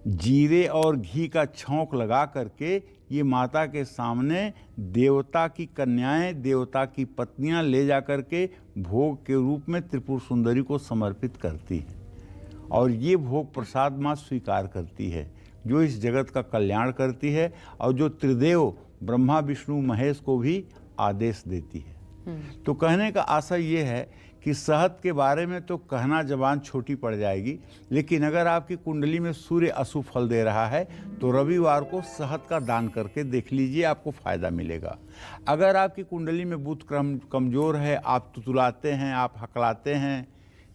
[SPEAKER 4] जीरे और घी का छौंक लगा करके ये माता के सामने देवता की कन्याएं, देवता की पत्नियां ले जा करके भोग के रूप में त्रिपुर सुंदरी को समर्पित करती हैं और ये भोग प्रसाद माँ स्वीकार करती है, जो इस जगत का कल्याण करती है और जो त्रिदेव ब्रह्मा विष्णु महेश को भी आदेश देती है। तो कहने का आशय ये है कि शहद के बारे में तो कहना जबान छोटी पड़ जाएगी, लेकिन अगर आपकी कुंडली में सूर्य अशुभ फल दे रहा है तो रविवार को शहद का दान करके देख लीजिए, आपको फायदा मिलेगा। अगर आपकी कुंडली में बुध कमजोर है, आप तुतुलाते हैं, आप हकलाते हैं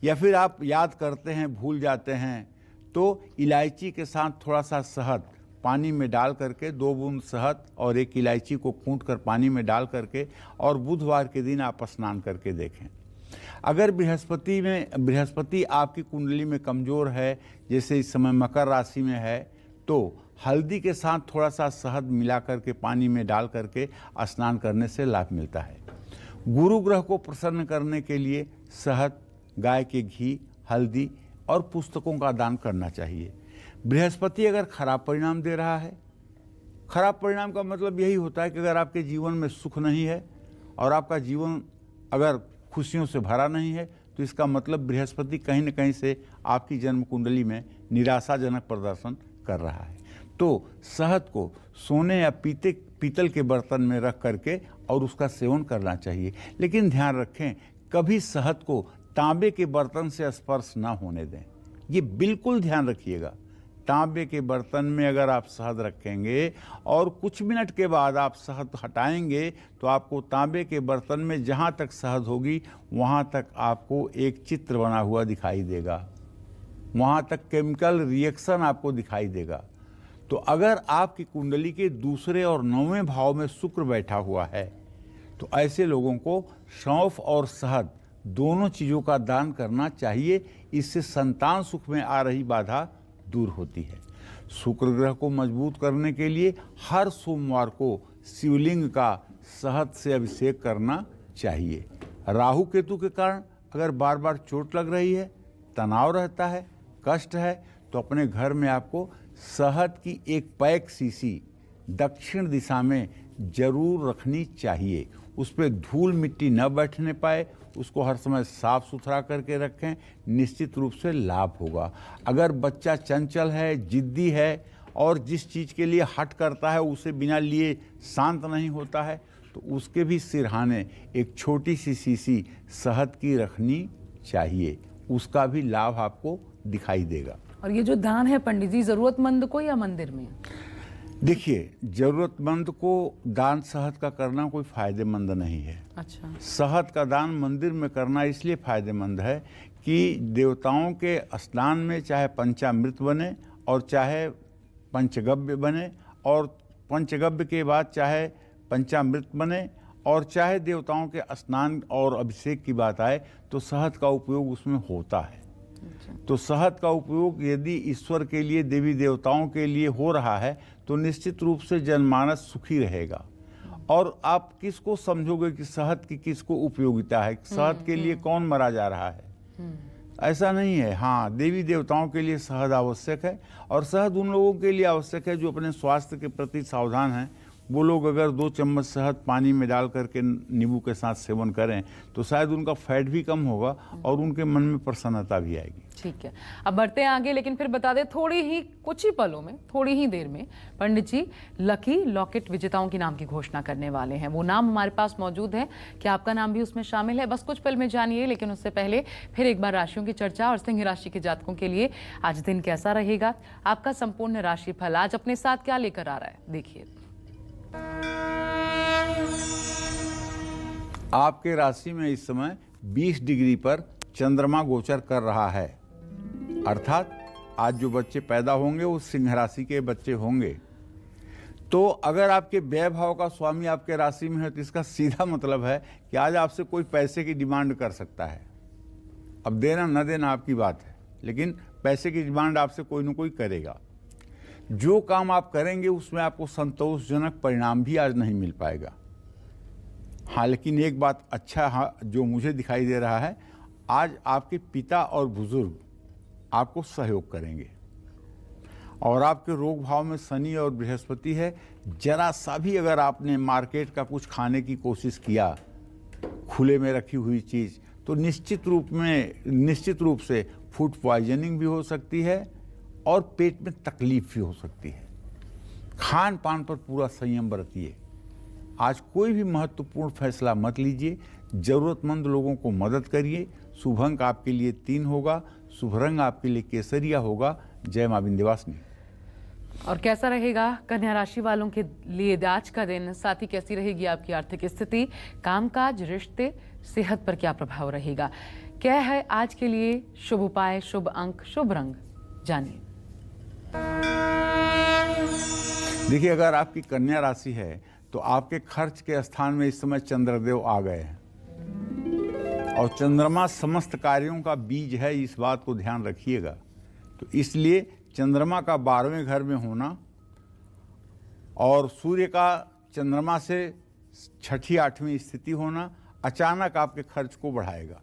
[SPEAKER 4] या फिर आप याद करते हैं भूल जाते हैं, तो इलायची के साथ थोड़ा सा शहद पानी में डाल करके, 2 बूंद शहद और 1 इलायची को कूट कर पानी में डाल करके और बुधवार के दिन आप स्नान करके देखें। अगर बृहस्पति आपकी कुंडली में कमज़ोर है, जैसे इस समय मकर राशि में है, तो हल्दी के साथ थोड़ा सा शहद मिला करके पानी में डाल करके स्नान करने से लाभ मिलता है। गुरु ग्रह को प्रसन्न करने के लिए शहद, गाय के घी, हल्दी और पुस्तकों का दान करना चाहिए। बृहस्पति अगर खराब परिणाम दे रहा है, खराब परिणाम का मतलब यही होता है कि अगर आपके जीवन में सुख नहीं है और आपका जीवन अगर खुशियों से भरा नहीं है, तो इसका मतलब बृहस्पति कहीं न कहीं से आपकी जन्म कुंडली में निराशाजनक प्रदर्शन कर रहा है। तो शहद को सोने या पीतल के बर्तन में रख करके और उसका सेवन करना चाहिए, लेकिन ध्यान रखें कभी शहद को तांबे के बर्तन से स्पर्श ना होने दें। ये बिल्कुल ध्यान रखिएगा। तांबे के बर्तन में अगर आप शहद रखेंगे और कुछ मिनट के बाद आप शहद हटाएंगे तो आपको तांबे के बर्तन में जहाँ तक शहद होगी वहाँ तक आपको एक चित्र बना हुआ दिखाई देगा, वहाँ तक केमिकल रिएक्शन आपको दिखाई देगा। तो अगर आपकी कुंडली के दूसरे और 9वें भाव में शुक्र बैठा हुआ है तो ऐसे लोगों को सौंफ और शहद दोनों चीज़ों का दान करना चाहिए। इससे संतान सुख में आ रही बाधा दूर होती है। शुक्र ग्रह को मजबूत करने के लिए हर सोमवार को शिवलिंग का शहद से अभिषेक करना चाहिए। राहु केतु के कारण अगर बार बार चोट लग रही है, तनाव रहता है, कष्ट है, तो अपने घर में आपको शहद की 1 पैक शीशी दक्षिण दिशा में जरूर रखनी चाहिए। उस पर धूल मिट्टी न बैठने पाए, उसको हर समय साफ सुथरा करके रखें, निश्चित रूप से लाभ होगा। अगर बच्चा चंचल है, जिद्दी है और जिस चीज़ के लिए हट करता है उसे बिना लिए शांत नहीं होता है, तो उसके भी सिरहाने एक छोटी सी शीशी शहद की रखनी चाहिए, उसका भी लाभ आपको दिखाई देगा।
[SPEAKER 2] और ये जो दान है पंडित जी, जरूरतमंद को या मंदिर में?
[SPEAKER 4] देखिए, जरूरतमंद को दान शहद का करना कोई फायदेमंद नहीं है।
[SPEAKER 2] अच्छा।
[SPEAKER 4] शहद का दान मंदिर में करना इसलिए फायदेमंद है कि देवताओं के स्नान में चाहे पंचामृत बने और चाहे पंचगव्य बने, और पंचगव्य के बाद चाहे पंचामृत बने, और चाहे देवताओं के स्नान और अभिषेक की बात आए तो शहद का उपयोग उसमें होता है। तो शहद का उपयोग यदि ईश्वर के लिए, देवी देवताओं के लिए हो रहा है तो निश्चित रूप से जनमानस सुखी रहेगा। और आप किसको समझोगे कि शहद की किसको उपयोगिता है, शहद के लिए कौन मरा जा रहा है? ऐसा नहीं है। हाँ, देवी देवताओं के लिए शहद आवश्यक है, और शहद उन लोगों के लिए आवश्यक है जो अपने स्वास्थ्य के प्रति सावधान हैं। वो लोग अगर 2 चम्मच शहद पानी में डाल करके नींबू के साथ सेवन करें तो शायद उनका फैट भी कम होगा और उनके मन में प्रसन्नता भी आएगी।
[SPEAKER 2] ठीक है, अब बढ़ते हैं आगे, लेकिन फिर बता दें कुछ ही पलों में, थोड़ी ही देर में पंडित जी लकी लॉकेट विजेताओं के नाम की घोषणा करने वाले हैं। वो नाम हमारे पास मौजूद है, क्या आपका नाम भी उसमें शामिल है? बस कुछ पल में जानिए, लेकिन उससे पहले फिर एक बार राशियों की चर्चा। और सिंह राशि के जातकों के लिए आज दिन कैसा रहेगा, आपका संपूर्ण राशिफल आज अपने साथ क्या लेकर आ रहा है, देखिए।
[SPEAKER 4] आपके राशि में इस समय 20 डिग्री पर चंद्रमा गोचर कर रहा है, अर्थात आज जो बच्चे पैदा होंगे वो सिंह राशि के बच्चे होंगे। तो अगर आपके व्यय भाव का स्वामी आपके राशि में है तो इसका सीधा मतलब है कि आज आपसे कोई पैसे की डिमांड कर सकता है। अब देना न देना आपकी बात है, लेकिन पैसे की डिमांड आपसे कोई न कोई करेगा। जो काम आप करेंगे उसमें आपको संतोषजनक परिणाम भी आज नहीं मिल पाएगा। हाँ, लेकिन एक बात अच्छा जो मुझे दिखाई दे रहा है, आज आपके पिता और बुजुर्ग आपको सहयोग करेंगे और आपके रोग भाव में शनि और बृहस्पति है। जरा सा भी अगर आपने मार्केट का कुछ खाने की कोशिश किया, खुले में रखी हुई चीज़, तो निश्चित रूप से फूड पॉइजनिंग भी हो सकती है और पेट में तकलीफ भी हो सकती है। खान पान पर पूरा संयम बरतिए। आज कोई भी महत्वपूर्ण फैसला मत लीजिए, जरूरतमंद लोगों को मदद करिए। शुभ अंक आपके लिए 3 होगा, शुभ रंग आपके लिए केसरिया होगा। जय मां विंध्यवासिनी।
[SPEAKER 2] और कैसा रहेगा कन्या राशि वालों के लिए आज का दिन, साथ ही कैसी रहेगी आपकी आर्थिक स्थिति, कामकाज, रिश्ते, सेहत पर क्या प्रभाव रहेगा, क्या है आज के लिए शुभ उपाय, शुभ अंक, शुभ रंग, जानिए।
[SPEAKER 4] देखिए, अगर आपकी कन्या राशि है तो आपके खर्च के स्थान में इस समय चंद्रदेव आ गए हैं और चंद्रमा समस्त कार्यों का बीज है, इस बात को ध्यान रखिएगा। तो इसलिए चंद्रमा का 12वें घर में होना और सूर्य का चंद्रमा से 6ठी 8वीं स्थिति होना अचानक आपके खर्च को बढ़ाएगा।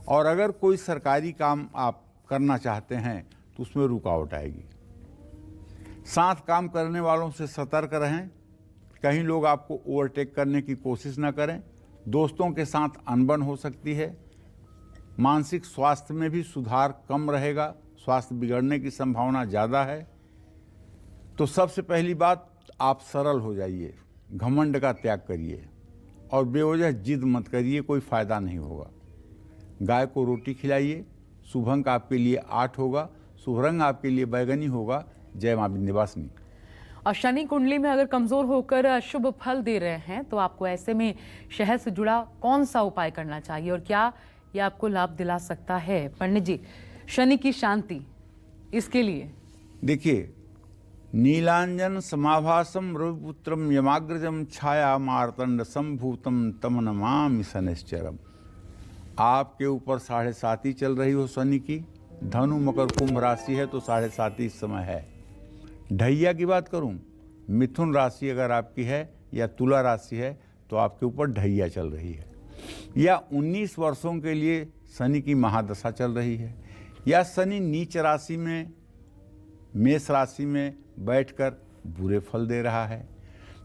[SPEAKER 4] और अगर कोई सरकारी काम आप करना चाहते हैं तो उसमें रुकावट आएगी। साथ काम करने वालों से सतर्क रहें, कहीं लोग आपको ओवरटेक करने की कोशिश ना करें। दोस्तों के साथ अनबन हो सकती है। मानसिक स्वास्थ्य में भी सुधार कम रहेगा, स्वास्थ्य बिगड़ने की संभावना ज़्यादा है। तो सबसे पहली बात, आप सरल हो जाइए, घमंड का त्याग करिए और बेवजह जिद मत करिए, कोई फ़ायदा नहीं होगा। गाय को रोटी खिलाइए। शुभ अंक आपके लिए 8 होगा, शुभ रंग आपके लिए बैगनी होगा। जय मां विंध्यवासिनी।
[SPEAKER 2] और शनि कुंडली में अगर कमजोर होकर शुभ फल दे रहे हैं तो आपको ऐसे में शहद से जुड़ा कौन सा उपाय करना चाहिए और क्या ये आपको लाभ दिला सकता है? पंडित जी, शनि की शांति इसके लिए
[SPEAKER 4] देखिए, नीलांजन समाभासम रविपुत्रम यमाग्रजम छाया मार्तंड संभूतम तम नमामि शनिश्चरम। आपके ऊपर 7.5 चल रही हो शनि की, धनु मकर कुंभ राशि है तो 7.5 इस समय है। ढैया की बात करूं, मिथुन राशि अगर आपकी है या तुला राशि है तो आपके ऊपर ढैया चल रही है, या 19 वर्षों के लिए शनि की महादशा चल रही है, या शनि नीच राशि में मेष राशि में बैठकर बुरे फल दे रहा है।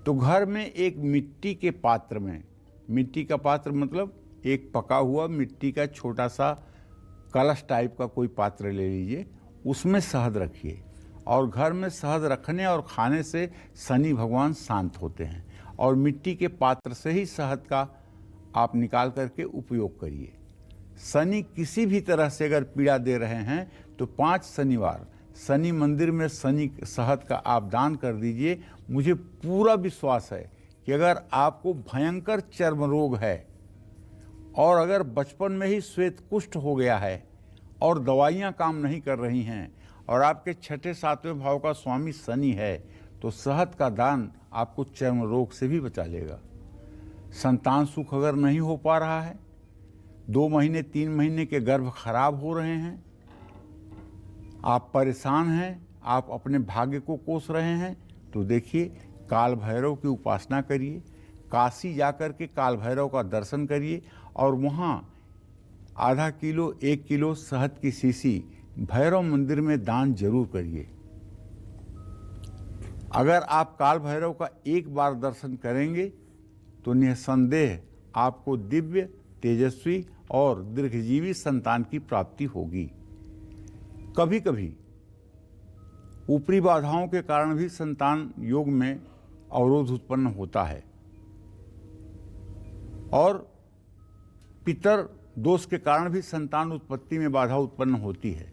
[SPEAKER 4] तो घर में एक मिट्टी के पात्र में, मिट्टी का पात्र मतलब एक पका हुआ मिट्टी का छोटा सा कलश टाइप का कोई पात्र ले लीजिए, उसमें शहद रखिए। और घर में शहद रखने और खाने से शनि भगवान शांत होते हैं और मिट्टी के पात्र से ही शहद का आप निकाल करके उपयोग करिए। शनि किसी भी तरह से अगर पीड़ा दे रहे हैं तो 5 शनिवार शनि मंदिर में शनि शहद का आप दान कर दीजिए। मुझे पूरा विश्वास है कि अगर आपको भयंकर चर्म रोग है और अगर बचपन में ही श्वेत कुष्ठ हो गया है और दवाइयाँ काम नहीं कर रही हैं और आपके 6ठे 7वें भाव का स्वामी शनि है, तो शहद का दान आपको चर्म रोग से भी बचा लेगा। संतान सुख अगर नहीं हो पा रहा है, 2 महीने 3 महीने के गर्भ खराब हो रहे हैं, आप परेशान हैं, आप अपने भाग्य को कोस रहे हैं, तो देखिए काल भैरव की उपासना करिए। काशी जाकर के काल भैरव का दर्शन करिए और वहाँ आधा किलो 1 किलो शहद की शीशी भैरव मंदिर में दान जरूर करिए। अगर आप काल भैरव का एक बार दर्शन करेंगे तो निसंदेह आपको दिव्य, तेजस्वी और दीर्घजीवी संतान की प्राप्ति होगी। कभी कभी ऊपरी बाधाओं के कारण भी संतान योग में अवरोध उत्पन्न होता है और पितर दोष के कारण भी संतान उत्पत्ति में बाधा उत्पन्न होती है।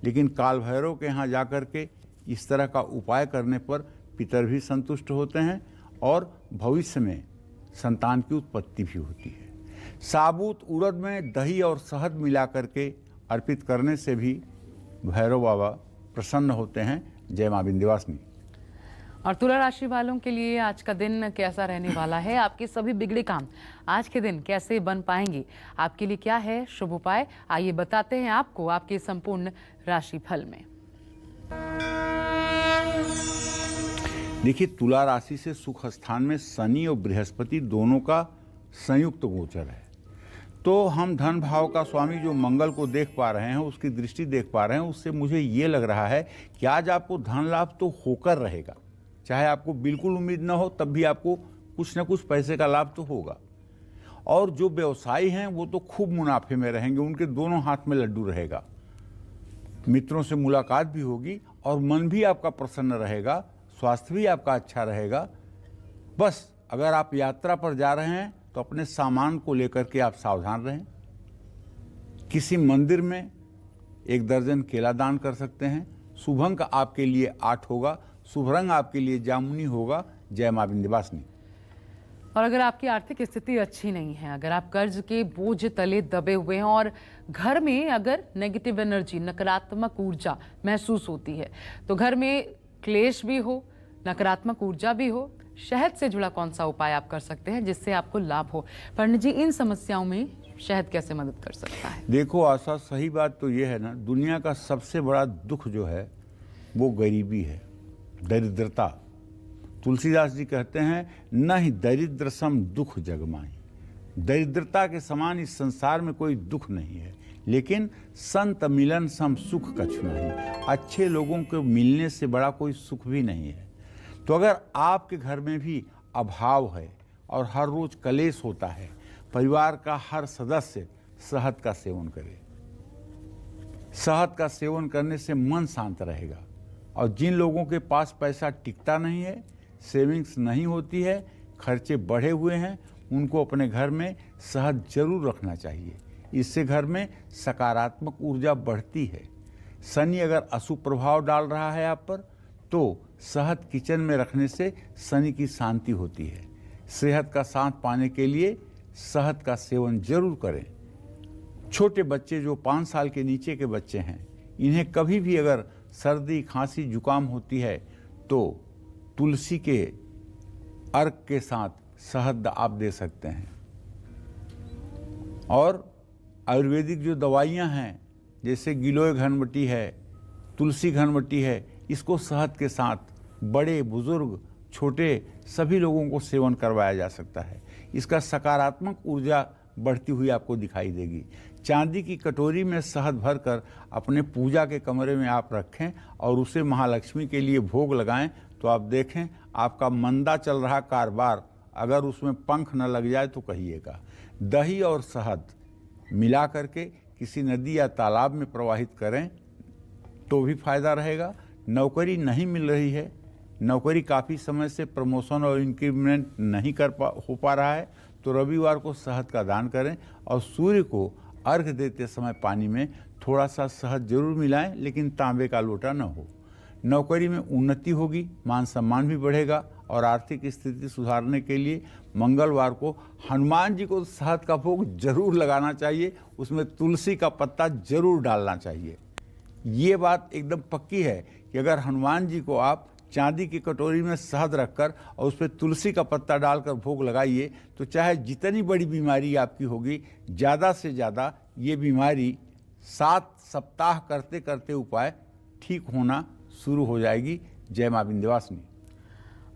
[SPEAKER 4] लेकिन काल भैरव के यहाँ जाकर के इस तरह का उपाय करने पर पितर भी संतुष्ट होते हैं और भविष्य में संतान की उत्पत्ति भी होती है। साबुत उड़द में दही और शहद मिला करके अर्पित करने से भी भैरव बाबा प्रसन्न होते हैं। जय मां विंध्यवासिनी।
[SPEAKER 2] और तुला राशि वालों के लिए आज का दिन कैसा रहने वाला है? आपके सभी बिगड़े काम आज के दिन कैसे बन पाएंगे? आपके लिए क्या है शुभ उपाय? आइए बताते हैं आपको आपके संपूर्ण राशिफल में।
[SPEAKER 4] देखिए, तुला राशि से सुख स्थान में शनि और बृहस्पति दोनों का संयुक्त गोचर है, तो हम धन भाव का स्वामी जो मंगल को देख पा रहे हैं, उसकी दृष्टि देख पा रहे हैं। उससे मुझे ये लग रहा है कि आज आपको धन लाभ तो होकर रहेगा, चाहे आपको बिल्कुल उम्मीद न हो तब भी आपको कुछ न कुछ पैसे का लाभ तो होगा। और जो व्यवसायी हैं वो तो खूब मुनाफे में रहेंगे, उनके दोनों हाथ में लड्डू रहेगा। मित्रों से मुलाकात भी होगी और मन भी आपका प्रसन्न रहेगा, स्वास्थ्य भी आपका अच्छा रहेगा। बस अगर आप यात्रा पर जा रहे हैं तो अपने सामान को लेकर के आप सावधान रहें। किसी मंदिर में 1 दर्जन केला दान कर सकते हैं। शुभ अंक आपके लिए 8 होगा, शुभ रंग आपके लिए जामुनी होगा। जय मां विंध्यवासिनी।
[SPEAKER 2] और अगर आपकी आर्थिक स्थिति अच्छी नहीं है, अगर आप कर्ज के बोझ तले दबे हुए हैं और घर में अगर नेगेटिव एनर्जी, नकारात्मक ऊर्जा महसूस होती है, तो घर में क्लेश भी हो, नकारात्मक ऊर्जा भी हो, शहद से जुड़ा कौन सा उपाय आप कर सकते हैं जिससे आपको लाभ हो? पंडित जी, इन समस्याओं में शहद कैसे मदद कर सकता है?
[SPEAKER 4] देखो आशा, सही बात तो ये है ना, दुनिया का सबसे बड़ा दुख जो है वो गरीबी है, दरिद्रता। तुलसीदास जी कहते हैं, न ही दरिद्र सम दुख जग माही। दरिद्रता के समान इस संसार में कोई दुख नहीं है, लेकिन संत मिलन सम सुख कछु नहीं। अच्छे लोगों को मिलने से बड़ा कोई सुख भी नहीं है। तो अगर आपके घर में भी अभाव है और हर रोज कलेश होता है, परिवार का हर सदस्य शहद का सेवन करे। शहद का सेवन करने से मन शांत रहेगा। और जिन लोगों के पास पैसा टिकता नहीं है, सेविंग्स नहीं होती है, खर्चे बढ़े हुए हैं, उनको अपने घर में शहद जरूर रखना चाहिए। इससे घर में सकारात्मक ऊर्जा बढ़ती है। शनि अगर अशुभ प्रभाव डाल रहा है आप पर, तो शहद किचन में रखने से शनि की शांति होती है। सेहत का साथ पाने के लिए शहद का सेवन जरूर करें। छोटे बच्चे जो 5 साल के नीचे के बच्चे हैं, इन्हें कभी भी अगर सर्दी, खांसी, जुकाम होती है तो तुलसी के अर्क के साथ शहद आप दे सकते हैं। और आयुर्वेदिक जो दवाइयां हैं, जैसे गिलोय घनवटी है, तुलसी घनवटी है, इसको शहद के साथ बड़े, बुजुर्ग, छोटे सभी लोगों को सेवन करवाया जा सकता है। इसका सकारात्मक ऊर्जा बढ़ती हुई आपको दिखाई देगी। चांदी की कटोरी में शहद भरकर अपने पूजा के कमरे में आप रखें और उसे महालक्ष्मी के लिए भोग लगाएं, तो आप देखें आपका मंदा चल रहा कारोबार अगर उसमें पंख न लग जाए तो कहिएगा। दही और शहद मिला करके किसी नदी या तालाब में प्रवाहित करें तो भी फायदा रहेगा। नौकरी नहीं मिल रही है, नौकरी काफ़ी समय से प्रमोशन और इंक्रीमेंट नहीं हो पा रहा है, तो रविवार को शहद का दान करें और सूर्य को अर्घ्य देते समय पानी में थोड़ा सा शहद जरूर मिलाएं, लेकिन तांबे का लोटा न हो। नौकरी में उन्नति होगी, मान सम्मान भी बढ़ेगा और आर्थिक स्थिति सुधारने के लिए मंगलवार को हनुमान जी को शहद का भोग जरूर लगाना चाहिए, उसमें तुलसी का पत्ता जरूर डालना चाहिए। ये बात एकदम पक्की है कि अगर हनुमान जी को आप चांदी की कटोरी में शहद रखकर और उस पर तुलसी का पत्ता डालकर भोग लगाइए, तो चाहे जितनी बड़ी बीमारी आपकी होगी, ज़्यादा से ज़्यादा ये बीमारी 7 सप्ताह करते करते उपाय ठीक होना शुरू हो जाएगी। जय मां विंध्यवासिनी।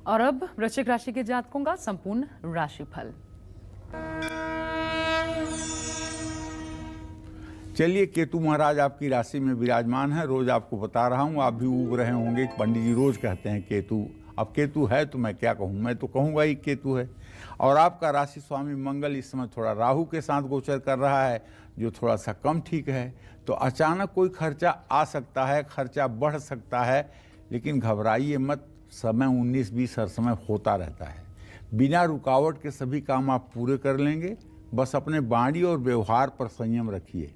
[SPEAKER 2] और अब वृश्चिक राशि के जातकों का संपूर्ण राशिफल।
[SPEAKER 4] चलिए, केतु महाराज आपकी राशि में विराजमान है। रोज आपको बता रहा हूँ, आप भी उग रहे होंगे। पंडित जी रोज कहते हैं केतु। अब केतु है तो मैं क्या कहूँ, मैं तो कहूँगा ही केतु है। और आपका राशि स्वामी मंगल इस समय थोड़ा राहु के साथ गोचर कर रहा है, जो थोड़ा सा कम ठीक है। तो अचानक कोई खर्चा आ सकता है, खर्चा बढ़ सकता है, लेकिन घबराइए मत। समय 19-20 हर समय होता रहता है। बिना रुकावट के सभी काम आप पूरे कर लेंगे। बस अपने वाणी और व्यवहार पर संयम रखिए,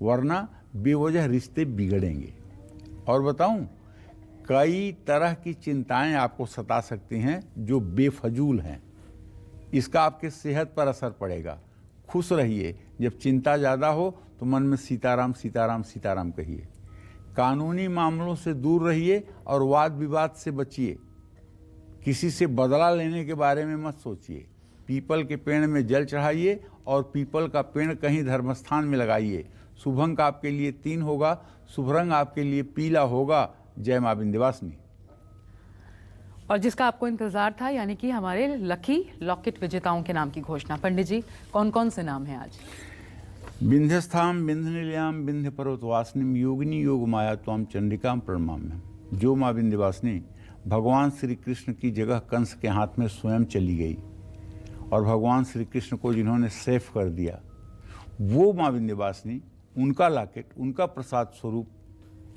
[SPEAKER 4] वरना बेवजह रिश्ते बिगड़ेंगे। और बताऊं, कई तरह की चिंताएं आपको सता सकती हैं जो बेफजूल हैं। इसका आपके सेहत पर असर पड़ेगा। खुश रहिए। जब चिंता ज़्यादा हो तो मन में सीताराम सीताराम सीताराम कहिए। कानूनी मामलों से दूर रहिए और वाद विवाद से बचिए। किसी से बदला लेने के बारे में मत सोचिए। पीपल के पेड़ में जल चढ़ाइए और पीपल का पेड़ कहीं धर्मस्थान में लगाइए। शुभ अंक आपके लिए 3 होगा, शुभ रंग आपके लिए पीला होगा। जय मां विंध्यवासिनी।
[SPEAKER 2] और जिसका आपको इंतजार था, यानी कि हमारे लकी लॉकेट विजेताओं के नाम की घोषणा। पंडित जी, कौन कौन से नाम हैं आज?
[SPEAKER 4] विंध्यस्थाम विंध्यनिलयाम विंध्य पर्वतवासिनीम योगिनी योग माया त्वाम चंडिकाम प्रणमाम्यहम्। जो मां विंध्यवासिनी भगवान श्री कृष्ण की जगह कंस के हाथ में स्वयं चली गई और भगवान श्री कृष्ण को जिन्होंने सेफ कर दिया, वो मां विंध्यवासिनी, उनका लॉकेट, उनका प्रसाद स्वरूप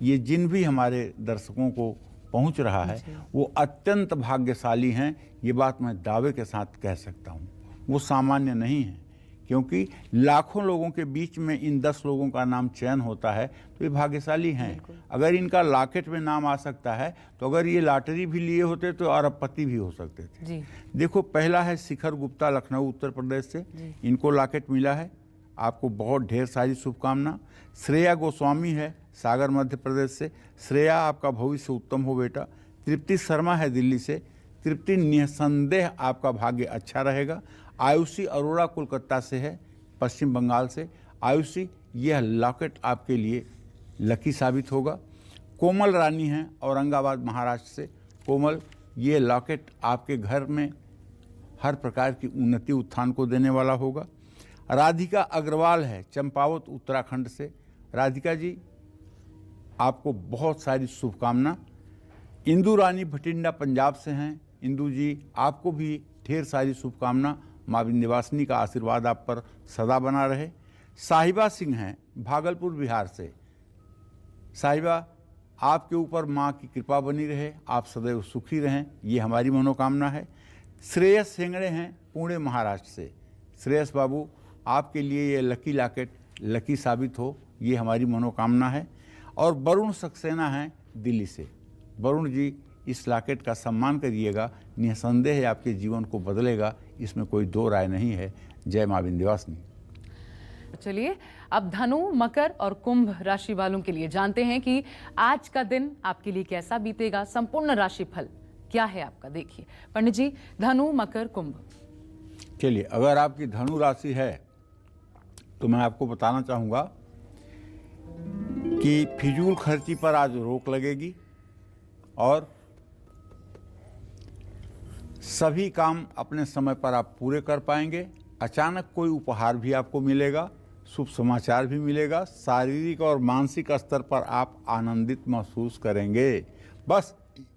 [SPEAKER 4] ये जिन भी हमारे दर्शकों को पहुंच रहा है, वो अत्यंत भाग्यशाली हैं। ये बात मैं दावे के साथ कह सकता हूं। वो सामान्य नहीं है, क्योंकि लाखों लोगों के बीच में इन 10 लोगों का नाम चयन होता है, तो ये भाग्यशाली हैं। अगर इनका लॉकेट में नाम आ सकता है, तो अगर ये लॉटरी भी लिए होते तो अरबपति भी हो सकते थे जी। देखो, पहला है शिखर गुप्ता, लखनऊ उत्तर प्रदेश से। इनको लॉकेट मिला है। आपको बहुत ढेर सारी शुभकामना। श्रेया गोस्वामी है, सागर मध्य प्रदेश से। श्रेया, आपका भविष्य उत्तम हो बेटा। तृप्ति शर्मा है दिल्ली से। तृप्ति, निसंदेह आपका भाग्य अच्छा रहेगा। आयुषी अरोड़ा कोलकाता से है, पश्चिम बंगाल से। आयुषी, यह लॉकेट आपके लिए लकी साबित होगा। कोमल रानी हैं, औरंगाबाद महाराष्ट्र से। कोमल, ये लॉकेट आपके घर में हर प्रकार की उन्नति उत्थान को देने वाला होगा। राधिका अग्रवाल है, चंपावत उत्तराखंड से। राधिका जी, आपको बहुत सारी शुभकामना। इंदु रानी भटिंडा पंजाब से हैं। इंदु जी, आपको भी ढेर सारी शुभकामना। मां विंध्यवासिनी का आशीर्वाद आप पर सदा बना रहे। साहिबा सिंह हैं, भागलपुर बिहार से। साहिबा, आपके ऊपर मां की कृपा बनी रहे, आप सदैव सुखी रहें, ये हमारी मनोकामना है। श्रेयस हेंगड़े हैं, पुणे महाराष्ट्र से। श्रेयस बाबू, आपके लिए ये लकी लॉकेट लकी साबित हो, ये हमारी मनोकामना है। और वरुण सक्सेना हैं, दिल्ली से। वरुण जी, इस लॉकेट का सम्मान करिएगा, निसंदेह आपके जीवन को बदलेगा, इसमें कोई दो राय नहीं है। जय मां विंध्यवासिनी।
[SPEAKER 2] चलिए, अब धनु, मकर और कुंभ राशि वालों के लिए जानते हैं कि आज का दिन आपके लिए कैसा बीतेगा। संपूर्ण राशिफल क्या है आपका, देखिए पंडित जी। धनु, मकर, कुंभ।
[SPEAKER 4] चलिए, अगर आपकी धनु राशि है तो मैं आपको बताना चाहूंगा कि फिजूल खर्ची पर आज रोक लगेगी और सभी काम अपने समय पर आप पूरे कर पाएंगे। अचानक कोई उपहार भी आपको मिलेगा, शुभ समाचार भी मिलेगा। शारीरिक और मानसिक स्तर पर आप आनंदित महसूस करेंगे। बस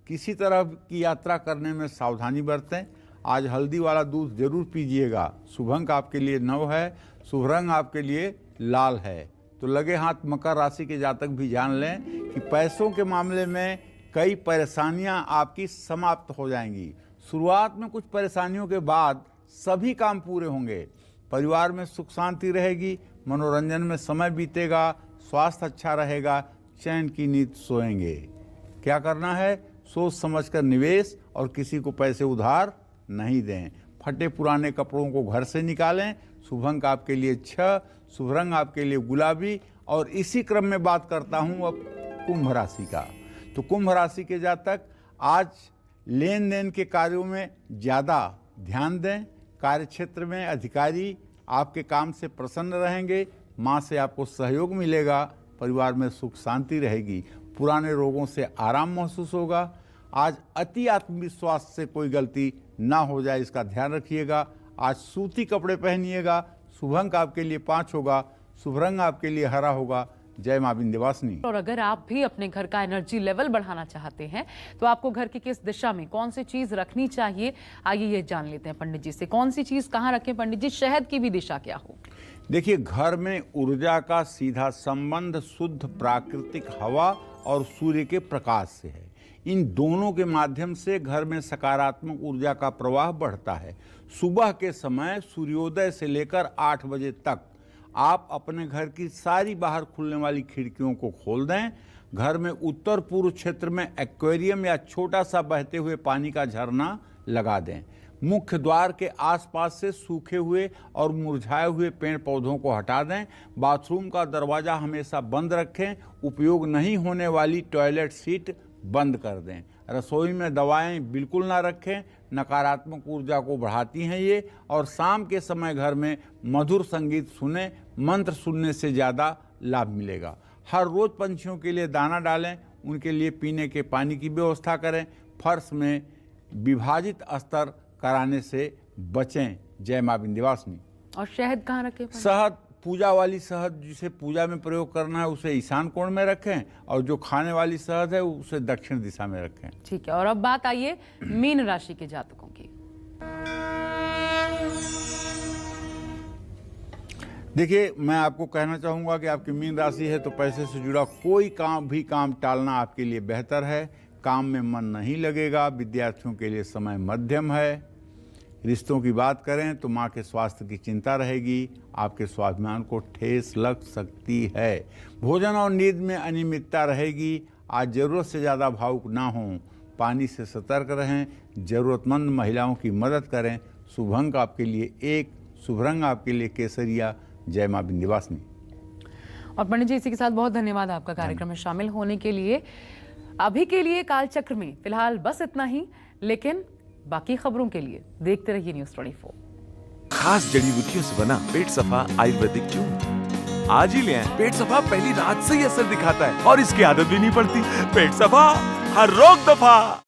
[SPEAKER 4] किसी तरह की यात्रा करने में सावधानी बरतें। आज हल्दी वाला दूध जरूर पीजिएगा। शुभ अंक आपके लिए 9 है, शुभ रंग आपके लिए लाल है। तो लगे हाथ मकर राशि के जातक भी जान लें कि पैसों के मामले में कई परेशानियां आपकी समाप्त हो जाएंगी। शुरुआत में कुछ परेशानियों के बाद सभी काम पूरे होंगे। परिवार में सुख शांति रहेगी, मनोरंजन में समय बीतेगा, स्वास्थ्य अच्छा रहेगा, चैन की नींद सोएंगे। क्या करना है? सोच समझकर निवेश और किसी को पैसे उधार नहीं दें। फटे पुराने कपड़ों को घर से निकालें। शुभ अंक आपके लिए 6, शुभ रंग आपके लिए गुलाबी। और इसी क्रम में बात करता हूं अब कुंभ राशि का। तो कुंभ राशि के जातक आज लेन देन के कार्यों में ज़्यादा ध्यान दें। कार्य क्षेत्र में अधिकारी आपके काम से प्रसन्न रहेंगे। माँ से आपको सहयोग मिलेगा। परिवार में सुख शांति रहेगी। पुराने रोगों से आराम महसूस होगा। आज अति आत्मविश्वास से कोई गलती ना हो जाए, इसका ध्यान रखिएगा। आज सूती कपड़े पहनिएगा। शुभ अंक आपके लिए 5 होगा, शुभ रंग आपके लिए हरा होगा। जय मां विंध्यवासिनी।
[SPEAKER 2] और अगर आप भी अपने घर का एनर्जी लेवल बढ़ाना चाहते हैं तो आपको घर की किस दिशा में कौन सी चीज रखनी चाहिए, आइए ये जान लेते हैं पंडित जी से। कौन सी चीज कहाँ रखें पंडित जी? शहद की भी दिशा क्या हो?
[SPEAKER 4] देखिए, घर में ऊर्जा का सीधा संबंध शुद्ध प्राकृतिक हवा और सूर्य के प्रकाश से है। इन दोनों के माध्यम से घर में सकारात्मक ऊर्जा का प्रवाह बढ़ता है। सुबह के समय सूर्योदय से लेकर 8 बजे तक आप अपने घर की सारी बाहर खुलने वाली खिड़कियों को खोल दें। घर में उत्तर पूर्व क्षेत्र में एक्वेरियम या छोटा सा बहते हुए पानी का झरना लगा दें। मुख्य द्वार के आसपास से सूखे हुए और मुरझाए हुए पेड़ पौधों को हटा दें। बाथरूम का दरवाजा हमेशा बंद रखें। उपयोग नहीं होने वाली टॉयलेट सीट बंद कर दें। रसोई में दवाएं बिल्कुल ना रखें, नकारात्मक ऊर्जा को बढ़ाती हैं ये। और शाम के समय घर में मधुर संगीत सुने, मंत्र सुनने से ज़्यादा लाभ मिलेगा। हर रोज़ पंछियों के लिए दाना डालें, उनके लिए पीने के पानी की व्यवस्था करें, फर्श में विभाजित स्तर कराने से बचें। जय माँ विंध्यवासिनी।
[SPEAKER 2] और शहद कहाँ रखें?
[SPEAKER 4] शहद, पूजा वाली शहद जिसे पूजा में प्रयोग करना है उसे ईशान कोण में रखें, और जो खाने वाली शहद है उसे दक्षिण दिशा में रखें।
[SPEAKER 2] ठीक है। और अब बात आइए मीन राशि के जातकों की।
[SPEAKER 4] देखिए, मैं आपको कहना चाहूँगा कि आपकी मीन राशि है तो पैसे से जुड़ा कोई काम टालना आपके लिए बेहतर है। काम में मन नहीं लगेगा। विद्यार्थियों के लिए समय मध्यम है। रिश्तों की बात करें तो माँ के स्वास्थ्य की चिंता रहेगी। आपके स्वाभिमान को ठेस लग सकती है। भोजन और नींद में अनियमितता रहेगी। आज ज़रूरत से ज़्यादा भावुक ना हों। पानी से सतर्क रहें। ज़रूरतमंद महिलाओं की मदद करें। शुभ अंक आपके लिए 1, शुभ रंग आपके लिए केसरिया। जय माँ विंध्यवासिनी।
[SPEAKER 2] और पंडित जी, इसी के साथ बहुत धन्यवाद आपका कार्यक्रम में शामिल होने के लिए। अभी के लिए कालचक्र में फिलहाल बस इतना ही, लेकिन बाकी खबरों के लिए देखते रहिए न्यूज़ 24।
[SPEAKER 6] खास जड़ी बूटियों से बना पेट सफा आयुर्वेदिक चूर्ण आज ही ले आएं। पेट सफा पहली रात से ही असर दिखाता है और इसकी आदत भी नहीं पड़ती। पेट सफा, हर रोग दफा।